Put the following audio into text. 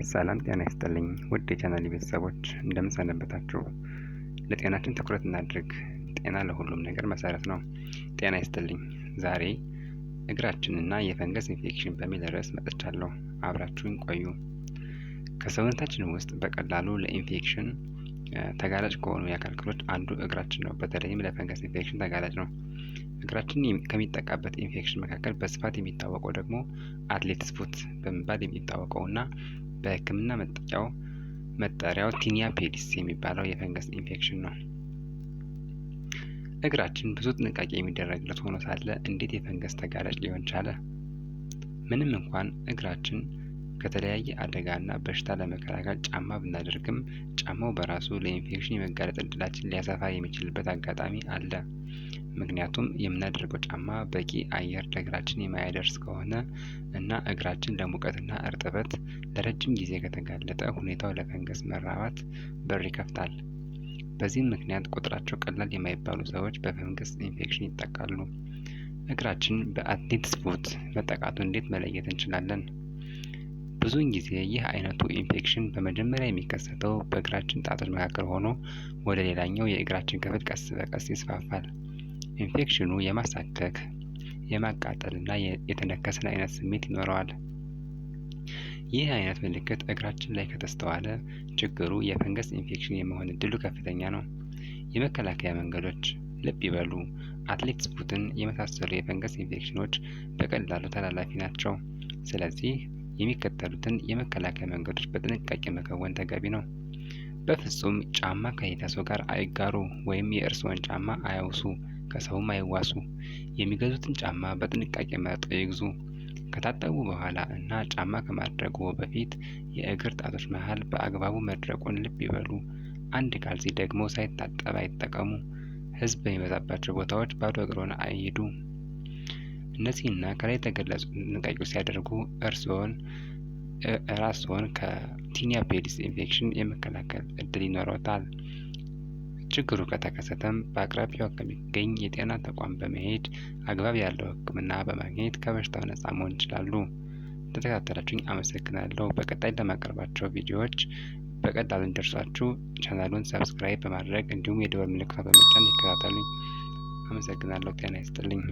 ሰላም ጤና ይስጥልኝ ውድ የቻናሌ ቤተሰቦች እንደምን ሰነበታችሁ። ለጤናችን ትኩረት እናድርግ። ጤና ለሁሉም ነገር መሰረት ነው። ጤና ይስጥልኝ። ዛሬ እግራችንና የፈንገስ ኢንፌክሽን በሚል ርዕስ መጥቻለሁ። አብራችሁን ቆዩ። ከሰውነታችን ውስጥ በቀላሉ ለኢንፌክሽን ተጋላጭ ከሆኑ የአካል ክፍሎች አንዱ እግራችን ነው። በተለይም ለፈንገስ ኢንፌክሽን ተጋላጭ ነው። እግራችን ከሚጠቃበት ኢንፌክሽን መካከል በስፋት የሚታወቀው ደግሞ አትሌት ፉት በመባል የሚታወቀውና በህክምና መጠሪያው tinea pedis የሚባለው የፈንገስ ኢንፌክሽን ነው። እግራችን ብዙ ጥንቃቄ የሚደረግለት ሆኖ ሳለ እንዴት የፈንገስ ተጋላጭ ሊሆን ቻለ? ምንም እንኳን እግራችን ከተለያየ አደጋና በሽታ ለመከላከል ጫማ ብናደርግም ጫማው በራሱ ለኢንፌክሽን የመጋለጥ እድላችን ሊያሰፋ የሚችልበት አጋጣሚ አለ። ምክንያቱም የምናደርገው ጫማ በቂ አየር ለእግራችን የማያደርስ ከሆነ እና እግራችን ለሙቀትና እርጥበት ለረጅም ጊዜ ከተጋለጠ ሁኔታው ለፈንገስ መራባት በር ይከፍታል። በዚህም ምክንያት ቁጥራቸው ቀላል የማይባሉ ሰዎች በፈንገስ ኢንፌክሽን ይጠቃሉ። እግራችን በአትሌት ፉት መጠቃቱ እንዴት መለየት እንችላለን? ብዙውን ጊዜ ይህ አይነቱ ኢንፌክሽን በመጀመሪያ የሚከሰተው በእግራችን ጣቶች መካከል ሆኖ ወደ ሌላኛው የእግራችን ክፍል ቀስ በቀስ ይስፋፋል። ኢንፌክሽኑ የማሳከክ፣ የማቃጠልና የተነከሰን አይነት ስሜት ይኖረዋል። ይህ አይነት ምልክት እግራችን ላይ ከተስተዋለ ችግሩ የፈንገስ ኢንፌክሽን የመሆን እድሉ ከፍተኛ ነው። የመከላከያ መንገዶች ልብ ይበሉ። አትሌት ፉትን የመሳሰሉ የፈንገስ ኢንፌክሽኖች በቀላሉ ተላላፊ ናቸው። ስለዚህ የሚከተሉትን የመከላከያ መንገዶች በጥንቃቄ መከወን ተገቢ ነው። በፍጹም ጫማ ከሌላ ሰው ጋር አይጋሩ ወይም የእርስዎን ጫማ አያውሱ፣ ከሰውም አይዋሱ። የሚገዙትን ጫማ በጥንቃቄ መርጠው ይግዙ። ከታጠቡ በኋላ እና ጫማ ከማድረጉ በፊት የእግር ጣቶች መሃል በአግባቡ መድረቁን ልብ ይበሉ። አንድ ካልሲ ደግሞ ሳይታጠብ አይጠቀሙ። ሕዝብ በሚበዛባቸው ቦታዎች ባዶ እግሮን አይሂዱ። እነዚህና ከላይ የተገለጹ ጥንቃቄዎች ሲያደርጉ ራስዎን ከtinea pedis ኢንፌክሽን የመከላከል እድል ይኖረዎታል። ችግሩ ከተከሰተም በአቅራቢያው ከሚገኝ የጤና ተቋም በመሄድ አግባብ ያለው ሕክምና በማግኘት ከበሽታው ነፃ መሆን ይችላሉ። ለተከታተላችሁኝ አመሰግናለሁ። በቀጣይ ለማቀርባቸው ቪዲዮዎች በቀላሉ እንዲደርሷችሁ ቻናሉን ሰብስክራይብ በማድረግ እንዲሁም የደወል ምልክቱን በመጫን ይከታተሉኝ። አመሰግናለሁ። ጤና ይስጥልኝ።